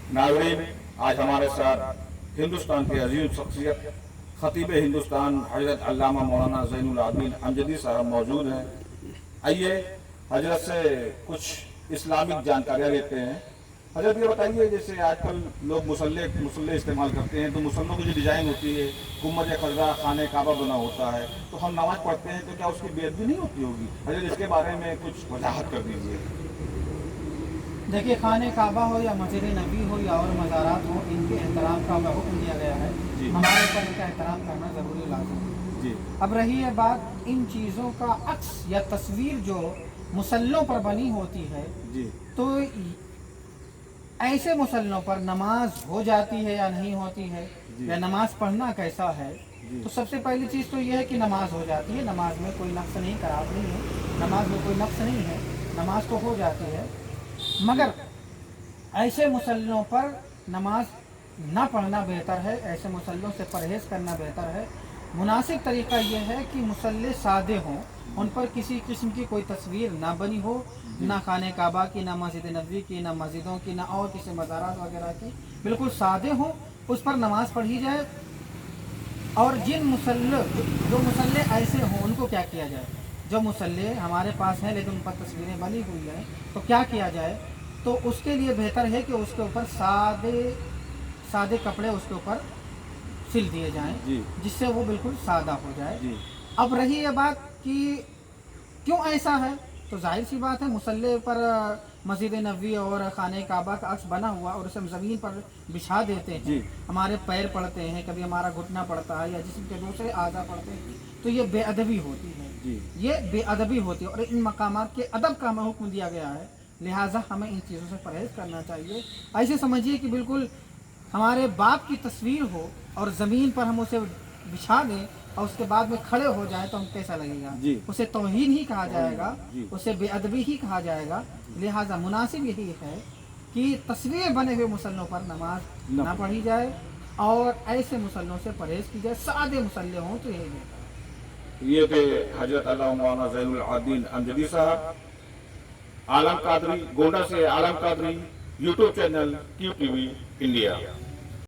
नाज़रीन, आज हमारे साथ हिंदुस्तान के अजीम शख्सियत खतीब हिंदुस्तान हजरत अल्लामा मौलाना ज़ैनुल आबिदीन अमजदी साहब मौजूद हैं। आइए हजरत से कुछ इस्लामिक जानकारियाँ लेते हैं। हजरत ये बताइए, जैसे आजकल लोग मुसल्ले इस्तेमाल करते हैं, तो मुसल्लों की जो डिज़ाइन होती है, गुम्बद खज़रा खाने काबा बना होता है, तो हम नमाज़ पढ़ते हैं तो क्या उसकी बेअदबी नहीं होती होगी? हजरत इसके बारे में कुछ वजाहत कर दीजिए। देखिए, खाने काबा हो या मस्जिद नबी हो या और मज़ारात हो, इनके एहतराम का हुक्म दिया गया है। हमारे ऊपर इनका एहतराम करना ज़रूरी लाज़िम है जी। अब रही है बात इन चीज़ों का अक्स या तस्वीर जो मुसल्लों पर बनी होती है, जी। तो ऐसे मुसल्लों पर नमाज हो जाती है या नहीं होती है, या नमाज पढ़ना कैसा है। तो सबसे पहली चीज़ तो यह है कि नमाज हो जाती है, नमाज में कोई नक्स नहीं, खराब नहीं है, नमाज में कोई नक्स नहीं है, नमाज तो हो जाती है। मगर ऐसे मुसल्लों पर नमाज ना पढ़ना बेहतर है, ऐसे मुसल्लों से परहेज़ करना बेहतर है। मुनासिब तरीक़ा यह है कि मुसल्ले सादे हों, उन पर किसी किस्म की कोई तस्वीर ना बनी हो, ना खाने काबा की, ना मस्जिद नबी की, ना मस्जिदों की, ना और किसी मज़ारात वगैरह की, बिल्कुल सादे हों, उस पर नमाज़ पढ़ी जाए। और जो मुसल्ले ऐसे हों, उनको क्या किया जाए? जो मुसल्ले हमारे पास हैं लेकिन उन पर तस्वीरें बनी हुई हैं, तो क्या किया जाए? तो उसके लिए बेहतर है कि उसके ऊपर सादे कपड़े उसके ऊपर सिल दिए जाएं, जिससे वो बिल्कुल सादा हो जाए। अब रही ये बात कि क्यों ऐसा है, तो जाहिर सी बात है, मुसल्ले पर मस्जिद नबी और खाने काबा का अक्स बना हुआ और उसे हम ज़मीन पर बिछा देते हैं, हमारे पैर पड़ते हैं, कभी हमारा घुटना पड़ता है या जिस्म के दूसरे आज़ा पड़ते हैं, तो ये बेअदबी होती है। ये बेअदबी होती है और इन मकामात के अदब का हमें हुक्म दिया गया है, लिहाजा हमें इन चीज़ों से परहेज़ करना चाहिए। ऐसे समझिए कि बिल्कुल हमारे बाप की तस्वीर हो और ज़मीन पर हम उसे बिछा दें और उसके बाद में खड़े हो जाए, तो हम कैसा लगेगा? उसे तौहीन ही कहा जाएगा, उसे बेअदबी ही कहा जाएगा। लिहाजा मुनासिब यही है कि तस्वीर बने हुए मुसल्लों पर नमाज ना पढ़ी जाए और ऐसे मुसल्लों से परहेज़ की जाए। सादे मुसल्ले हों तो यही बेहतर है। ये थे हजरत अल्लामा मौलाना ज़ैनुल आबिदीन अमजदी साहब, आलम कादरी गोंडा से। Alam Qadri YouTube channel QTV India.